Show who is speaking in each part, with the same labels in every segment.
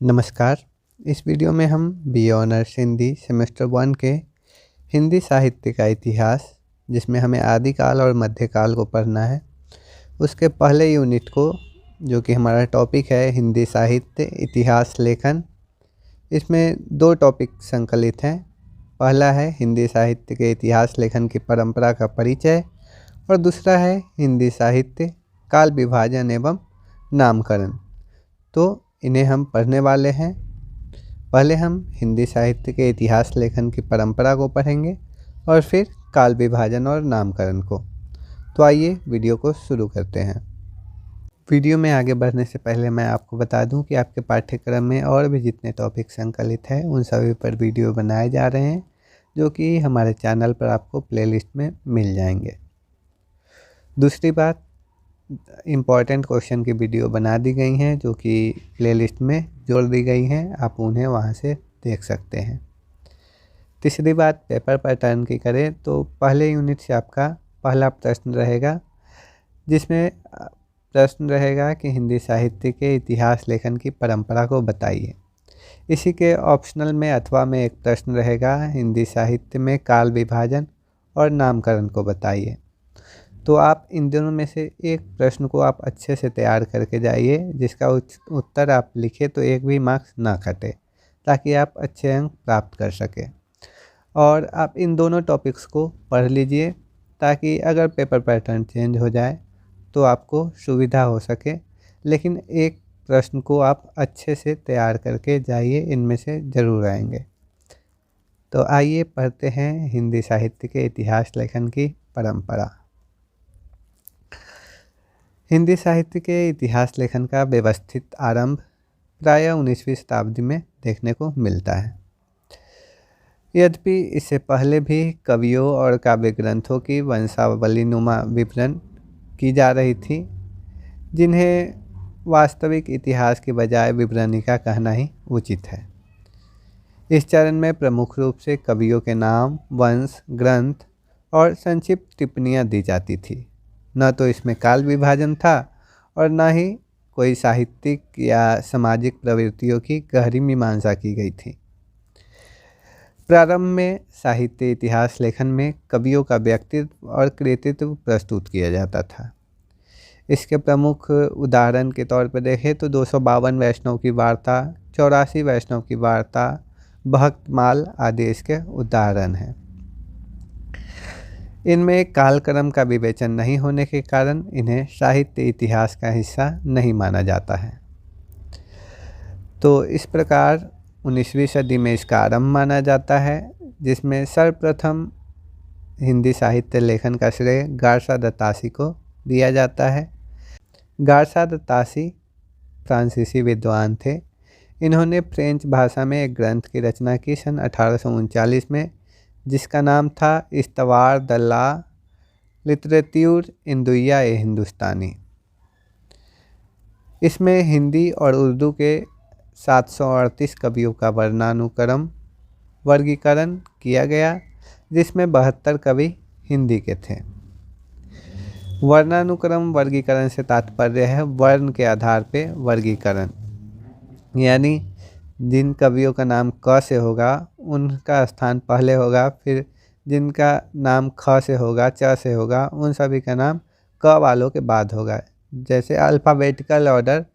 Speaker 1: नमस्कार। इस वीडियो में हम बी ऑनर्स हिंदी सेमेस्टर 1 के हिंदी साहित्य का इतिहास, जिसमें हमें आदिकाल और मध्यकाल को पढ़ना है, उसके पहले यूनिट को, जो कि हमारा टॉपिक है हिंदी साहित्य इतिहास लेखन। इसमें दो टॉपिक संकलित हैं। पहला है हिंदी साहित्य के इतिहास लेखन की परंपरा का परिचय और दूसरा है हिंदी साहित्य काल विभाजन एवं नामकरण। तो इन्हें हम पढ़ने वाले हैं। पहले हम हिंदी साहित्य के इतिहास लेखन की परंपरा को पढ़ेंगे और फिर काल विभाजन और नामकरण को। तो आइए वीडियो को शुरू करते हैं। वीडियो में आगे बढ़ने से पहले मैं आपको बता दूं कि आपके पाठ्यक्रम में और भी जितने टॉपिक संकलित हैं उन सभी पर वीडियो बनाए जा रहे हैं, जो कि हमारे चैनल पर आपको प्लेलिस्ट में मिल जाएंगे। दूसरी बात, इम्पॉर्टेंट क्वेश्चन की वीडियो बना दी गई हैं, जो कि प्लेलिस्ट में जोड़ दी गई हैं। आप उन्हें वहां से देख सकते हैं। तीसरी बात, पेपर पैटर्न की करें तो पहले यूनिट से आपका पहला प्रश्न रहेगा, जिसमें प्रश्न रहेगा कि हिंदी साहित्य के इतिहास लेखन की परंपरा को बताइए। इसी के ऑप्शनल में अथवा में एक प्रश्न रहेगा, हिंदी साहित्य में काल विभाजन और नामकरण को बताइए। तो आप इन दोनों में से एक प्रश्न को आप अच्छे से तैयार करके जाइए, जिसका उत्तर आप लिखें तो एक भी मार्क्स ना कटे, ताकि आप अच्छे अंक प्राप्त कर सकें। और आप इन दोनों टॉपिक्स को पढ़ लीजिए, ताकि अगर पेपर पैटर्न चेंज हो जाए तो आपको सुविधा हो सके। लेकिन एक प्रश्न को आप अच्छे से तैयार करके जाइए, इनमें से ज़रूर आएंगे। तो आइए पढ़ते हैं हिंदी साहित्य के इतिहास लेखन की परंपरा। हिंदी साहित्य के इतिहास लेखन का व्यवस्थित आरंभ प्रायः 19वीं शताब्दी में देखने को मिलता है। यद्यपि इससे पहले भी कवियों और काव्य ग्रंथों की वंशावलीनुमा विवरण की जा रही थी, जिन्हें वास्तविक इतिहास की बजाय विवरणिका कहना ही उचित है। इस चरण में प्रमुख रूप से कवियों के नाम, वंश, ग्रंथ और संक्षिप्त टिप्पणियाँ दी जाती थी। न तो इसमें काल विभाजन था और न ही कोई साहित्यिक या सामाजिक प्रवृत्तियों की गहरी मीमांसा की गई थी। प्रारंभ में साहित्य इतिहास लेखन में कवियों का व्यक्तित्व और कृतित्व प्रस्तुत किया जाता था। इसके प्रमुख उदाहरण के तौर पर देखें तो 252 वैष्णव की वार्ता, 84 वैष्णव की वार्ता, भक्तमाल आदि इसके उदाहरण हैं। इनमें कालक्रम का विवेचन नहीं होने के कारण इन्हें साहित्य इतिहास का हिस्सा नहीं माना जाता है। तो इस प्रकार 19वीं सदी में इसका आरंभ माना जाता है, जिसमें सर्वप्रथम हिंदी साहित्य लेखन का श्रेय गारसा दत्तासी को दिया जाता है। गारसा दत्तासी फ्रांसीसी विद्वान थे। इन्होंने फ्रेंच भाषा में एक ग्रंथ की रचना की सन 1839 में, जिसका नाम था इस्तवार द ला लिटरेट्यूर इंदुइया ए हिंदुस्तानी। इसमें हिंदी और उर्दू के 738 कवियों का वर्गीकरण किया गया, जिसमें 72 कवि हिंदी के थे। वर्णानुक्रम वर्गीकरण से तात्पर्य है वर्ण के आधार पे वर्गीकरण, यानी जिन कवियों का नाम क से होगा उनका स्थान पहले होगा, फिर जिनका नाम ख से होगा, च से होगा, उन सभी का नाम क वालों के बाद होगा। जैसे अल्फ़ाबेटिकल ऑर्डर,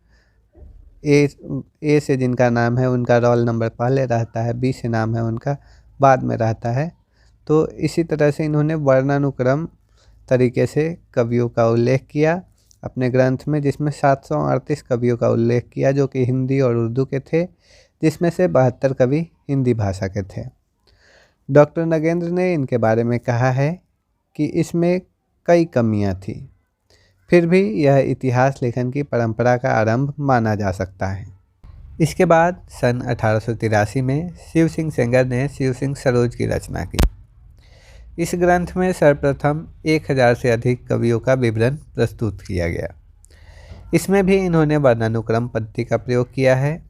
Speaker 1: ए से जिनका नाम है उनका रोल नंबर पहले रहता है, बी से नाम है उनका बाद में रहता है। तो इसी तरह से इन्होंने वर्णानुक्रम तरीके से कवियों का उल्लेख किया अपने ग्रंथ में, जिसमें 738 कवियों का उल्लेख किया, जो कि हिंदी और उर्दू के थे, जिसमें से 72 कवि हिंदी भाषा के थे। डॉक्टर नगेंद्र ने इनके बारे में कहा है कि इसमें कई कमियां थी, फिर भी यह इतिहास लेखन की परंपरा का आरंभ माना जा सकता है। इसके बाद सन 1883 में शिव सिंह सेंगर ने शिव सिंह सरोज की रचना की। इस ग्रंथ में सर्वप्रथम 1000 से अधिक कवियों का विवरण प्रस्तुत किया गया। इसमें भी इन्होंने वर्णानुक्रम पद्धति का प्रयोग किया है,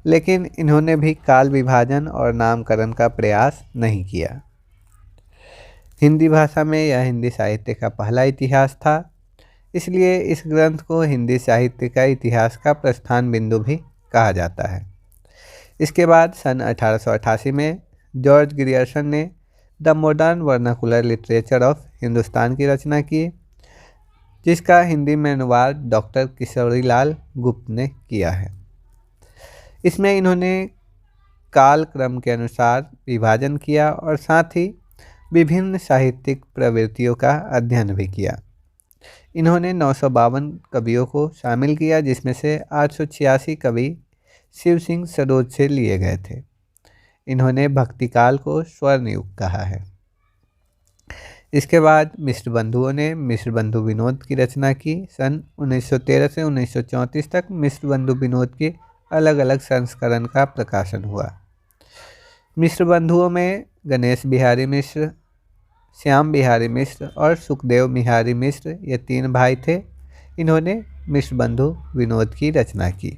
Speaker 1: लेकिन इन्होंने भी काल विभाजन और नामकरण का प्रयास नहीं किया। हिंदी भाषा में यह हिंदी साहित्य का पहला इतिहास था, इसलिए इस ग्रंथ को हिंदी साहित्य का इतिहास का प्रस्थान बिंदु भी कहा जाता है। इसके बाद सन 1888 में जॉर्ज ग्रियर्सन ने the modern vernacular literature of Hindustan की रचना की, जिसका हिंदी में अनुवाद डॉक्टर किशोरीलाल गुप्त ने किया है। इसमें इन्होंने काल क्रम के अनुसार विभाजन किया और साथ ही विभिन्न साहित्यिक प्रवृत्तियों का अध्ययन भी किया। इन्होंने 952 कवियों को शामिल किया, जिसमें से 886 कवि शिव सिंह सरोज से लिए गए थे। इन्होंने भक्तिकाल को स्वर्ण युग कहा है। इसके बाद मिश्र बंधुओं ने मिश्र बंधु विनोद की रचना की। सन 1913 से 1934 तक मिश्र बंधु विनोद के अलग अलग संस्करण का प्रकाशन हुआ। मिश्र बंधुओं में गणेश बिहारी मिश्र, श्याम बिहारी मिश्र और सुखदेव बिहारी मिश्र ये 3 भाई थे। इन्होंने मिश्र बंधु विनोद की रचना की।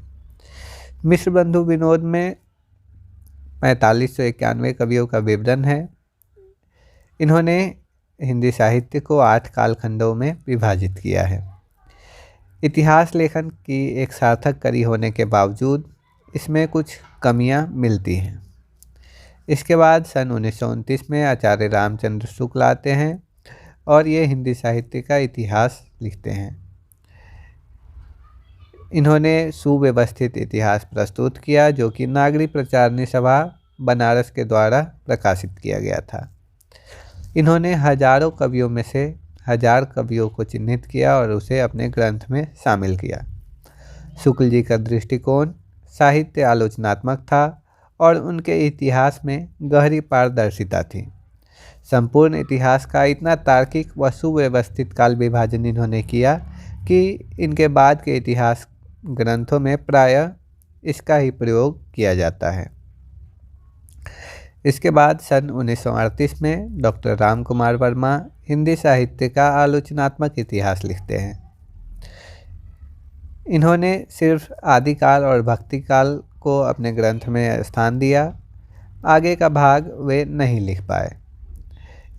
Speaker 1: मिश्र बंधु विनोद में 4591 कवियों का विवरण है। इन्होंने हिंदी साहित्य को 8 कालखंडों में विभाजित किया है। इतिहास लेखन की एक सार्थक कड़ी होने के बावजूद इसमें कुछ कमियां मिलती हैं। इसके बाद सन 1929 में आचार्य रामचंद्र शुक्ल आते हैं और ये हिंदी साहित्य का इतिहास लिखते हैं। इन्होंने सुव्यवस्थित इतिहास प्रस्तुत किया, जो कि नागरी प्रचारणी सभा बनारस के द्वारा प्रकाशित किया गया था। इन्होंने हजारों कवियों में से 1000 कवियों को चिन्हित किया और उसे अपने ग्रंथ में शामिल किया। शुक्ल जी का दृष्टिकोण साहित्य आलोचनात्मक था और उनके इतिहास में गहरी पारदर्शिता थी। संपूर्ण इतिहास का इतना तार्किक व सुव्यवस्थित काल विभाजन इन्होंने किया कि इनके बाद के इतिहास ग्रंथों में प्रायः इसका ही प्रयोग किया जाता है। इसके बाद सन 1938 में डॉक्टर राम कुमार वर्मा हिंदी साहित्य का आलोचनात्मक इतिहास लिखते हैं। इन्होंने सिर्फ आदिकाल और भक्तिकाल को अपने ग्रंथ में स्थान दिया, आगे का भाग वे नहीं लिख पाए।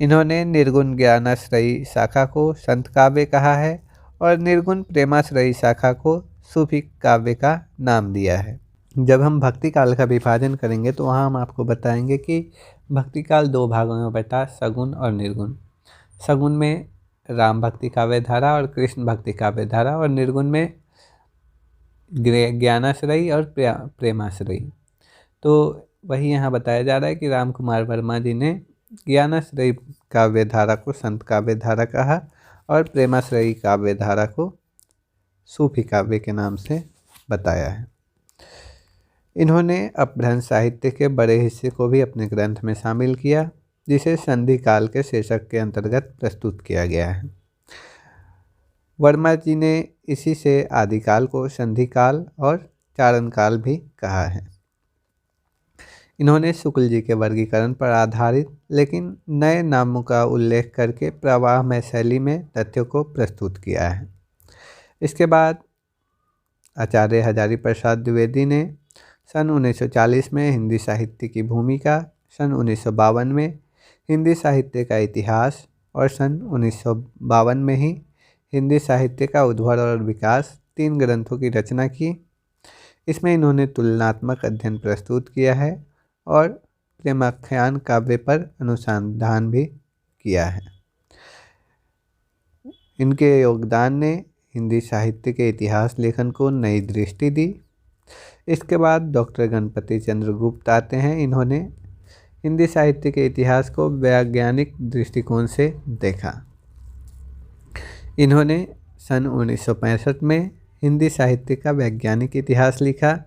Speaker 1: इन्होंने निर्गुण ज्ञानाश्रयी शाखा को संत काव्य कहा है और निर्गुण प्रेमाश्रयी शाखा को सूफी काव्य का नाम दिया है। जब हम भक्ति काल का विभाजन करेंगे तो वहाँ हम आपको बताएंगे कि भक्ति काल 2 भागों में बटा, सगुण और निर्गुण। सगुण में राम भक्ति काव्य धारा और कृष्ण भक्ति काव्य धारा, और निर्गुण में ज्ञानाश्रयी और प्रेमाश्रयी। तो वही यहाँ बताया जा रहा है कि राम कुमार वर्मा जी ने ज्ञानाश्रयी काव्य धारा को संत काव्य धारा कहा और प्रेमाश्रयी काव्य धारा को सूफी काव्य के नाम से बताया है। इन्होंने अपभ्रंश साहित्य के बड़े हिस्से को भी अपने ग्रंथ में शामिल किया, जिसे संधि काल के शीर्षक के अंतर्गत प्रस्तुत किया गया है। वर्मा जी ने इसी से आदिकाल को संधि काल और चारण काल भी कहा है। इन्होंने शुक्ल जी के वर्गीकरण पर आधारित लेकिन नए नामों का उल्लेख करके प्रवाहमय शैली में तथ्यों को प्रस्तुत किया है। इसके बाद आचार्य हजारी प्रसाद द्विवेदी ने सन 1940 में हिंदी साहित्य की भूमिका, सन 1952 में हिंदी साहित्य का इतिहास और सन 1952 में ही हिंदी साहित्य का उद्भव और विकास 3 ग्रंथों की रचना की। इसमें इन्होंने तुलनात्मक अध्ययन प्रस्तुत किया है और प्रेमाख्यान काव्य पर अनुसंधान भी किया है। इनके योगदान ने हिंदी साहित्य के इतिहास लेखन को नई दृष्टि दी। इसके बाद डॉक्टर गणपति चंद्र गुप्त आते हैं। इन्होंने हिंदी साहित्य के इतिहास को वैज्ञानिक दृष्टिकोण से देखा। इन्होंने सन 1965 में हिंदी साहित्य का वैज्ञानिक इतिहास लिखा,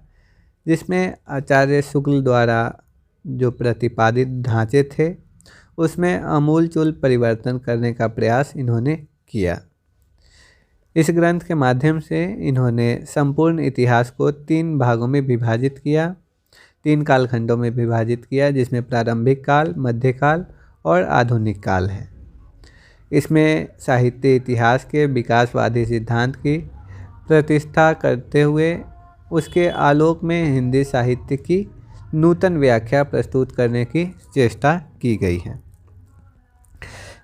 Speaker 1: जिसमें आचार्य शुक्ल द्वारा जो प्रतिपादित ढांचे थे उसमें आमूलचूल परिवर्तन करने का प्रयास इन्होंने किया। इस ग्रंथ के माध्यम से इन्होंने संपूर्ण इतिहास को 3 भागों में विभाजित किया, 3 कालखंडों में विभाजित किया, जिसमें प्रारंभिक काल, मध्यकाल और आधुनिक काल है। इसमें साहित्य इतिहास के विकासवादी सिद्धांत की प्रतिष्ठा करते हुए उसके आलोक में हिंदी साहित्य की नूतन व्याख्या प्रस्तुत करने की चेष्टा की गई है।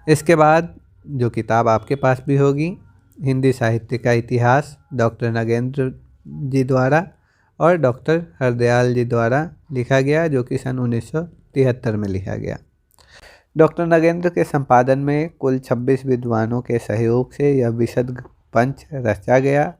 Speaker 1: इसके बाद जो किताब आपके पास भी होगी, हिंदी साहित्य का इतिहास, डॉक्टर नगेंद्र जी द्वारा, और डॉक्टर हरदयाल जी द्वारा लिखा गया, जो कि सन 1973 में लिखा गया। डॉक्टर नगेंद्र के संपादन में कुल 26 विद्वानों के सहयोग से यह विशद पंच रचा गया।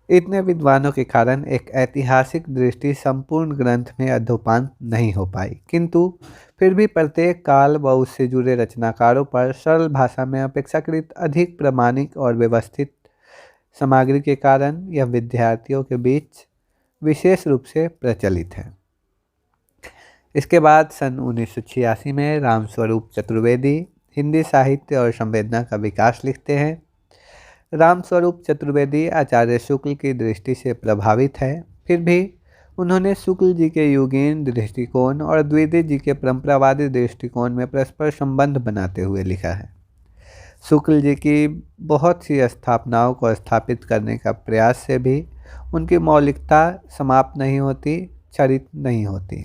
Speaker 1: इतने विद्वानों के कारण एक ऐतिहासिक दृष्टि संपूर्ण ग्रंथ में अधोपान नहीं हो पाई, किंतु फिर भी प्रत्येक काल व उससे जुड़े रचनाकारों पर सरल भाषा में अपेक्षाकृत अधिक प्रामाणिक और व्यवस्थित सामग्री के कारण यह विद्यार्थियों के बीच विशेष रूप से प्रचलित है। इसके बाद सन 1986 में रामस्वरूप चतुर्वेदी हिंदी साहित्य और संवेदना का विकास लिखते हैं। रामस्वरूप चतुर्वेदी आचार्य शुक्ल की दृष्टि से प्रभावित है, फिर भी उन्होंने शुक्ल जी के युगीन दृष्टिकोण और द्विवेदी जी के परंपरावादी दृष्टिकोण में परस्पर संबंध बनाते हुए लिखा है। शुक्ल जी की बहुत सी स्थापनाओं को स्थापित करने का प्रयास से भी उनकी मौलिकता समाप्त नहीं होती, क्षरित नहीं होती।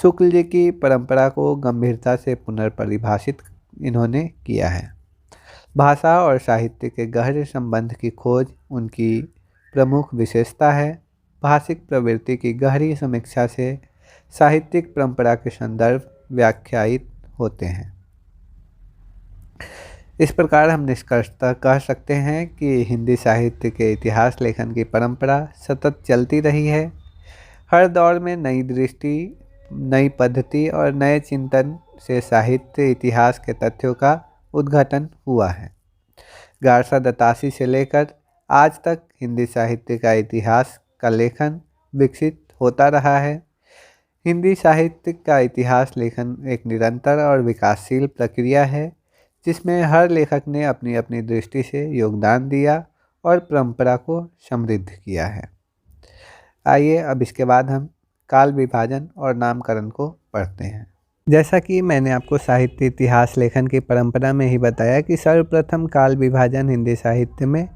Speaker 1: शुक्ल जी की परंपरा को गंभीरता से पुनर्परिभाषित इन्होंने किया है। भाषा और साहित्य के गहरे संबंध की खोज उनकी प्रमुख विशेषता है। भाषिक प्रवृत्ति की गहरी समीक्षा से साहित्यिक परंपरा के संदर्भ व्याख्यायित होते हैं। इस प्रकार हम निष्कर्षतः कह सकते हैं कि हिंदी साहित्य के इतिहास लेखन की परंपरा सतत चलती रही है। हर दौर में नई दृष्टि, नई पद्धति और नए चिंतन से साहित्य इतिहास के तथ्यों का उद्घाटन हुआ है। गारसा दत्तासी से लेकर आज तक हिंदी साहित्य का इतिहास का लेखन विकसित होता रहा है। हिंदी साहित्य का इतिहास लेखन एक निरंतर और विकासशील प्रक्रिया है, जिसमें हर लेखक ने अपनी अपनी दृष्टि से योगदान दिया और परंपरा को समृद्ध किया है। आइए अब इसके बाद हम काल विभाजन और नामकरण को पढ़ते हैं। जैसा कि मैंने आपको साहित्य इतिहास लेखन की परंपरा में ही बताया कि सर्वप्रथम काल विभाजन हिंदी साहित्य में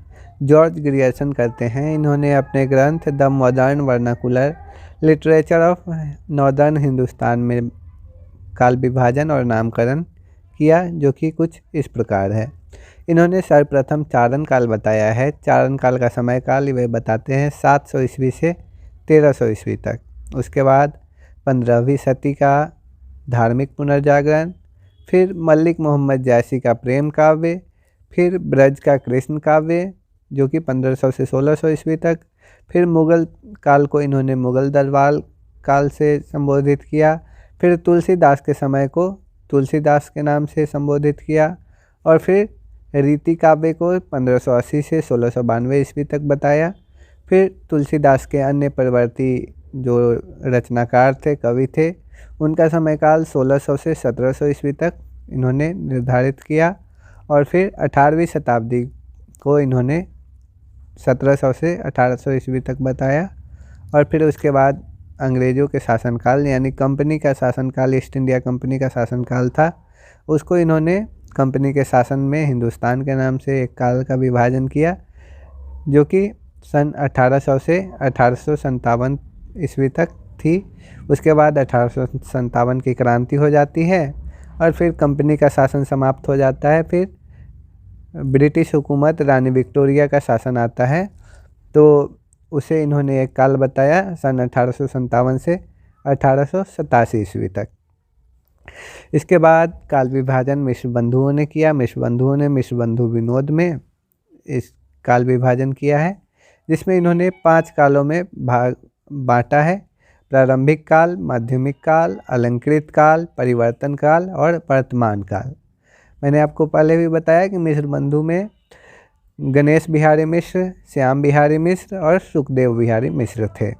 Speaker 1: जॉर्ज ग्रियर्सन करते हैं। इन्होंने अपने ग्रंथ the modern vernacular literature of northern Hindustan में काल विभाजन और नामकरण किया, जो कि कुछ इस प्रकार है। इन्होंने सर्वप्रथम चारण काल बताया है। चारण काल का समय काल वे बताते हैं 700 ईस्वी से 1300 ईस्वी तक। उसके बाद 15वीं सदी का धार्मिक पुनर्जागरण, फिर मल्लिक मोहम्मद जैसी का प्रेम काव्य, फिर ब्रज का कृष्ण काव्य जो कि 1500 से 1600 ईस्वी तक, फिर मुग़ल काल को इन्होंने मुग़ल दरबार काल से संबोधित किया, फिर तुलसीदास के समय को तुलसीदास के नाम से संबोधित किया, और फिर रीति काव्य को 1580 से 1692 ईस्वी तक बताया। फिर तुलसीदास के अन्य परवर्ती जो रचनाकार थे, कवि थे, उनका समयकाल 1600 से 1700 ईस्वी तक इन्होंने निर्धारित किया, और फिर 18वीं शताब्दी को इन्होंने 1700 से 1800 ईस्वी तक बताया। और फिर उसके बाद अंग्रेज़ों के शासनकाल यानी कंपनी का शासनकाल, ईस्ट इंडिया कंपनी का शासनकाल था, उसको इन्होंने कंपनी के शासन में हिंदुस्तान के नाम से एक काल का विभाजन किया, जो कि सन 1800 से 1857 ईस्वी तक थी। उसके बाद 1857 की क्रांति हो जाती है और फिर कंपनी का शासन समाप्त हो जाता है। फिर ब्रिटिश हुकूमत रानी विक्टोरिया का शासन आता है, तो उसे इन्होंने एक काल बताया सन 1857 से 1887 ईस्वी तक। इसके बाद काल विभाजन मिश्र बंधुओं ने किया। मिश्र बंधुओं ने मिश्र बंधु विनोद में इस काल विभाजन किया है, जिसमें इन्होंने 5 कालों में भाग बांटा है: प्रारंभिक काल, माध्यमिक काल, अलंकृत काल, परिवर्तन काल और वर्तमान काल। मैंने आपको पहले भी बताया कि मिश्र बंधु में गणेश बिहारी मिश्र, श्याम बिहारी मिश्र और सुखदेव बिहारी मिश्र थे।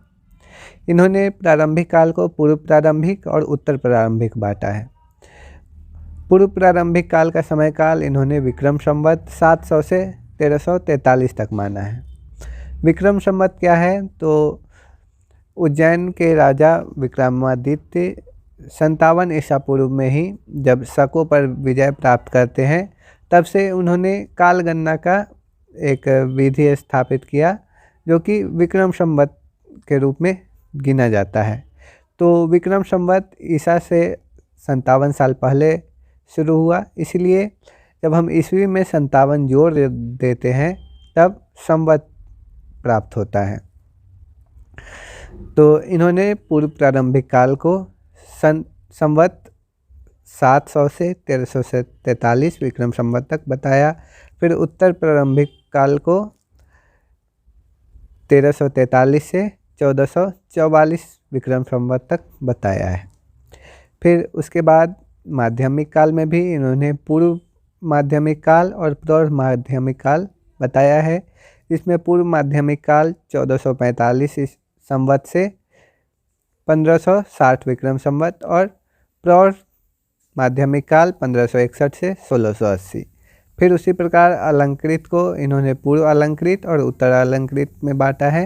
Speaker 1: इन्होंने प्रारंभिक काल को पूर्व प्रारंभिक और उत्तर प्रारंभिक बांटा है। पूर्व प्रारंभिक काल का समय काल इन्होंने विक्रम संवत 700 से 1343 तक माना है। विक्रम संवत क्या है? तो उज्जैन के राजा विक्रमादित्य 57 ईसा पूर्व में ही जब शकों पर विजय प्राप्त करते हैं, तब से उन्होंने काल गणना का एक विधि स्थापित किया, जो कि विक्रम संवत के रूप में गिना जाता है। तो विक्रम संवत ईसा से 57 साल पहले शुरू हुआ, इसलिए जब हम ईस्वी में 57 जोड़ देते हैं तब संवत प्राप्त होता है। तो इन्होंने पूर्व प्रारंभिक काल को संवत 700 से 1343 विक्रम संवत तक बताया। फिर उत्तर प्रारंभिक काल को 1343 से 1444 विक्रम संवत तक बताया है। फिर उसके बाद माध्यमिक काल में भी इन्होंने पूर्व माध्यमिक काल और प्रौढ़ माध्यमिक काल बताया है। इसमें पूर्व माध्यमिक काल 1445 संवत से 1560 विक्रम संवत और प्रौढ़ माध्यमिक काल 1561 से 1680। फिर उसी प्रकार अलंकृत को इन्होंने पूर्व अलंकृत और उत्तर अलंकृत में बांटा है।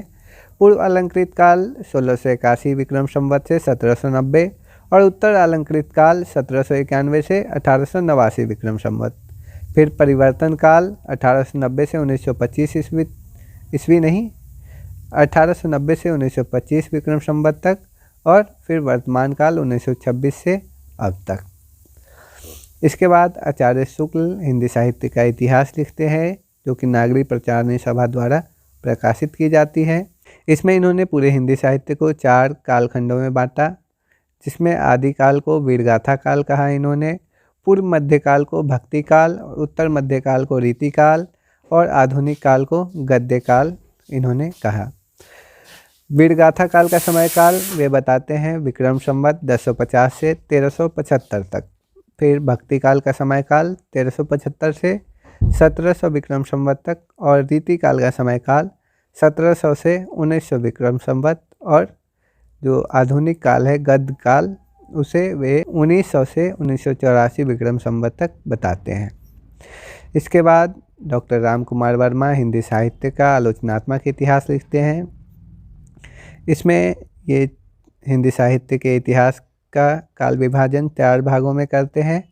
Speaker 1: पूर्व अलंकृत काल 1681 विक्रम संवत से 1790 और उत्तर अलंकृत काल 1791 से 1889 विक्रम संवत। फिर परिवर्तन काल 1890 से 1925 ईस्वी नहीं 1890 से 1925 विक्रम संवत तक और फिर वर्तमान काल 1926 से अब तक। इसके बाद आचार्य शुक्ल हिंदी साहित्य का इतिहास लिखते हैं, जो कि नागरी प्रचारणी सभा द्वारा प्रकाशित की जाती है। इसमें इन्होंने पूरे हिंदी साहित्य को 4 कालखंडों में बांटा, जिसमें आदिकाल को वीरगाथा काल कहा इन्होंने, पूर्व मध्यकाल को भक्ति काल, उत्तर मध्यकाल को रीतिकाल और आधुनिक काल को गद्य काल इन्होंने कहा। वीरगाथा काल का समय काल वे बताते हैं विक्रम संवत 1050 से 1375 तक। फिर भक्ति काल का समय काल 1375 से 1700 विक्रम संवत तक और रीति काल का समय काल 1700 से 1900 विक्रम संवत और जो आधुनिक काल है गद्य काल उसे वे 1900 से 1984 विक्रम संवत तक बताते हैं। इसके बाद डॉक्टर राम कुमार वर्मा हिंदी साहित्य का आलोचनात्मक इतिहास लिखते हैं। इसमें ये हिंदी साहित्य के इतिहास का काल विभाजन 4 भागों में करते हैं,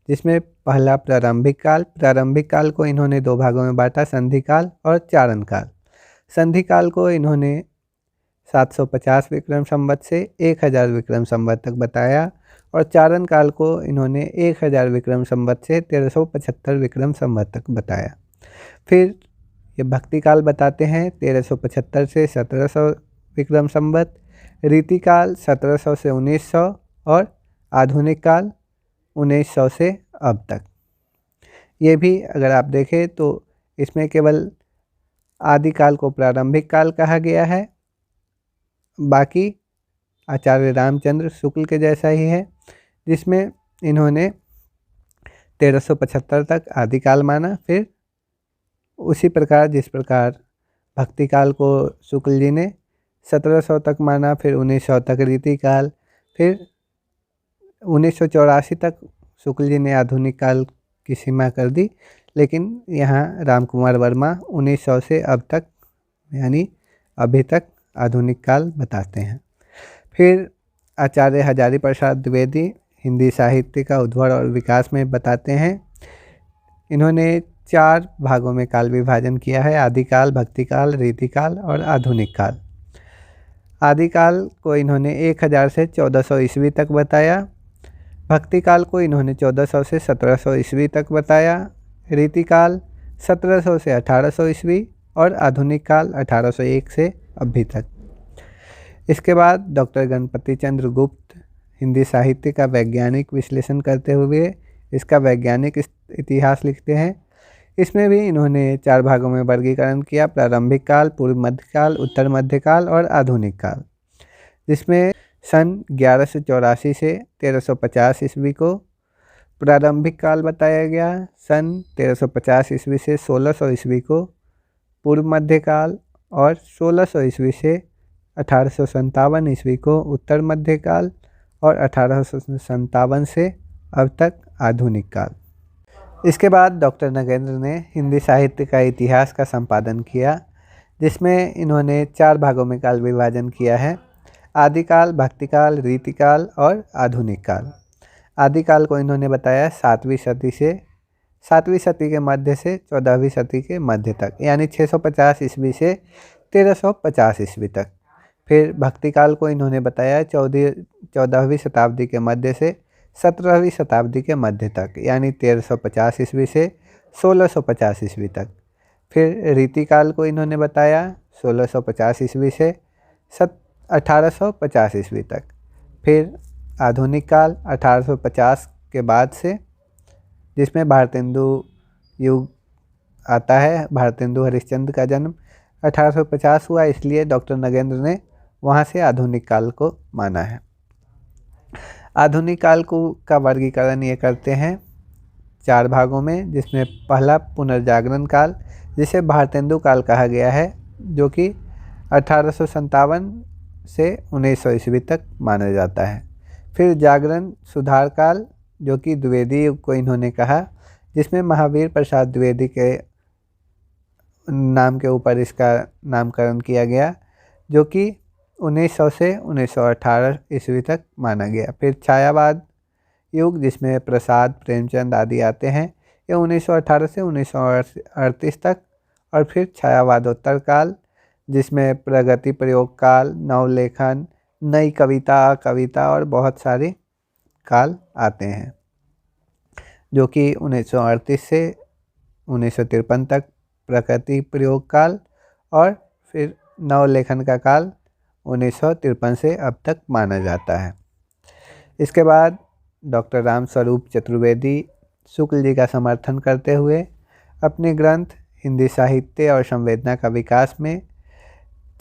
Speaker 1: जिसमें पहला प्रारंभिक काल को इन्होंने 2 भागों में बांटा, संधि काल और चारण काल। संधि काल को इन्होंने 750 विक्रम संवत से 1000 विक्रम संवत तक बताया और चारण काल को इन्होंने 1000 विक्रम संवत से 1375 विक्रम संवत तक बताया। फिर ये भक्ति काल बताते हैं 1375 से 1700 विक्रम संवत, रीति काल 1700 से 1900 और आधुनिक काल 1900 से अब तक। ये भी अगर आप देखें तो इसमें केवल आदिकाल को प्रारंभिक काल कहा गया है, बाकी आचार्य रामचंद्र शुक्ल के जैसा ही है, जिसमें इन्होंने 1375 तक आदिकाल माना। फिर उसी प्रकार जिस प्रकार भक्ति काल को शुक्ल जी ने 1700 तक माना, फिर 1900 तक रीति काल, फिर 1984 तक शुक्ल जी ने आधुनिक काल की सीमा कर दी, लेकिन यहाँ राम कुमार वर्मा 1900 से अब तक यानी अभी तक आधुनिक काल बताते हैं। फिर आचार्य हजारी प्रसाद द्विवेदी हिंदी साहित्य का उद्भव और विकास में बताते हैं। इन्होंने 4 भागों में काल विभाजन किया है, आदिकाल, भक्तिकाल, रीतिकाल और आधुनिक काल। आदिकाल को इन्होंने 1000 से 1400 ईस्वी तक बताया, भक्ति काल को इन्होंने 1400 से 1700 ईस्वी तक बताया, रीतिकाल 1700 से 1800 ईस्वी और आधुनिक काल 1801 से अभी तक। इसके बाद डॉक्टर गणपति चंद्र गुप्त हिंदी साहित्य का वैज्ञानिक विश्लेषण करते हुए इसका वैज्ञानिक इतिहास लिखते हैं। इसमें भी इन्होंने 4 भागों में वर्गीकरण किया, प्रारंभिक काल, पूर्व मध्यकाल, उत्तर मध्यकाल और आधुनिक काल, जिसमें सन 1184 से 1350 ईस्वी को प्रारंभिक काल बताया गया, सन 1350 ईस्वी से 1600 ईस्वी को पूर्व मध्यकाल और 1600 ईस्वी से 1857 ईस्वी को उत्तर मध्यकाल और 1857 से अब तक आधुनिक काल। इसके बाद डॉक्टर नगेंद्र ने हिंदी साहित्य का इतिहास का संपादन किया, जिसमें इन्होंने 4 भागों में काल विभाजन किया है, आदिकाल, भक्तिकाल, रीतिकाल और आधुनिक काल। आदिकाल को इन्होंने बताया 7वीं सदी के मध्य से 14वीं सदी के मध्य तक, यानी 650 ईस्वी से 1350 ईस्वी तक। फिर भक्तिकाल को इन्होंने बताया 14वीं शताब्दी के मध्य से 17वीं शताब्दी के मध्य तक, यानी 1350 ईस्वी से 1650 ईस्वी तक। फिर रीतिकाल को इन्होंने बताया 1650 ईस्वी से 1850 ईस्वी तक। फिर आधुनिक काल 1850 के बाद से, जिसमें भारतेंदु युग आता है। भारतेंदु हरिश्चंद्र का जन्म 1850 हुआ, इसलिए डॉक्टर नगेंद्र ने वहाँ से आधुनिक काल को माना है। आधुनिक काल का वर्गीकरण ये करते हैं 4 भागों में, जिसमें पहला पुनर्जागरण काल, जिसे भारतेंदु काल कहा गया है, जो कि 1857 से 1900 ईस्वी तक माना जाता है। फिर जागरण सुधार काल, जो कि द्विवेदी युग को इन्होंने कहा, जिसमें महावीर प्रसाद द्विवेदी के नाम के ऊपर इसका नामकरण किया गया, जो कि 1900 से 1918 ईस्वी तक माना गया। फिर छायावाद युग, जिसमें प्रसाद, प्रेमचंद आदि आते हैं, ये 1918 से 1938 तक। और फिर छायावादोत्तर काल, जिसमें प्रगति प्रयोग काल, नवलेखन, नई कविता, कविता और बहुत सारे काल आते हैं, जो कि 1938 से 1953 तक प्रगति प्रयोग काल, और फिर नवलेखन का काल 1953 से अब तक माना जाता है। इसके बाद डॉक्टर रामस्वरूप चतुर्वेदी शुक्ल जी का समर्थन करते हुए अपने ग्रंथ हिंदी साहित्य और संवेदना का विकास में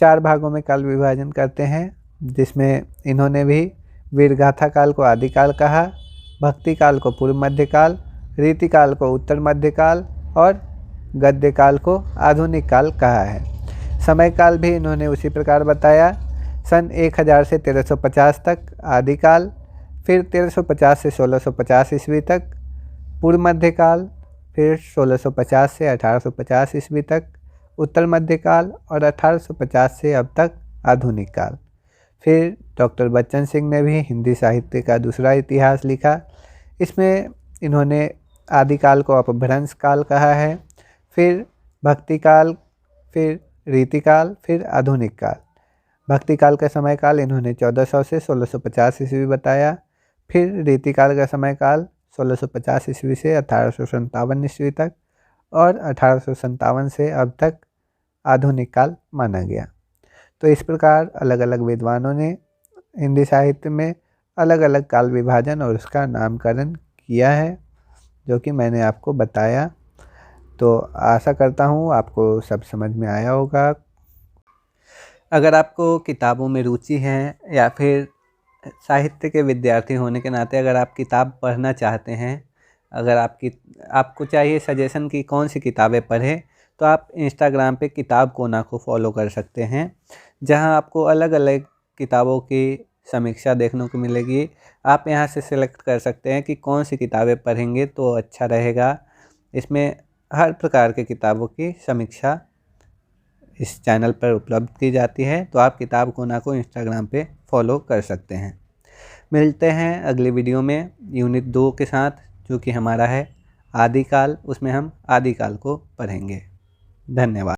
Speaker 1: 4 भागों में काल विभाजन करते हैं, जिसमें इन्होंने भी वीरगाथा काल को आदिकाल कहा, भक्ति काल को पूर्व मध्यकाल, रीति काल को उत्तर मध्यकाल और गद्य काल को आधुनिक काल कहा है। समय काल भी इन्होंने उसी प्रकार बताया। सन 1000 से 1350 तक आदिकाल, फिर 1350 से 1650 ईस्वी तक पूर्व मध्यकाल, फिर 1650 से 1850 ईस्वी तक उत्तर मध्यकाल, और 1850 से अब तक आधुनिक काल। फिर डॉक्टर बच्चन सिंह ने भी हिंदी साहित्य का दूसरा इतिहास लिखा। इसमें इन्होंने आदिकाल को अपभ्रंश काल कहा है, फिर भक्ति काल, फिर रीति काल, फिर आधुनिक काल। भक्ति काल का समय काल इन्होंने 1400 से 1650 ईस्वी बताया। फिर रीति काल का समय काल 1650 ईस्वी से 1857 ईस्वी तक, और 1857 से अब तक आधुनिक काल माना गया। तो इस प्रकार अलग अलग विद्वानों ने हिंदी साहित्य में अलग अलग काल विभाजन और उसका नामकरण किया है, जो कि मैंने आपको बताया। तो आशा करता हूँ आपको सब समझ में आया होगा। अगर आपको किताबों में रुचि है, या फिर साहित्य के विद्यार्थी होने के नाते अगर आप किताब पढ़ना चाहते हैं, अगर आपको चाहिए सजेशन कि कौन सी किताबें पढ़ें, तो आप इंस्टाग्राम पे किताब कोना को फॉलो कर सकते हैं, जहां आपको अलग अलग किताबों की समीक्षा देखने को मिलेगी। आप यहां से सिलेक्ट कर सकते हैं कि कौन सी किताबें पढ़ेंगे तो अच्छा रहेगा। इसमें हर प्रकार के किताबों की समीक्षा इस चैनल पर उपलब्ध की जाती है, तो आप किताब कोना को इंस्टाग्राम पे फॉलो कर सकते हैं। मिलते हैं अगली वीडियो में यूनिट 2 के साथ, जो कि हमारा है आदिकाल। उसमें हम आदिकाल को पढ़ेंगे। धन्यवाद।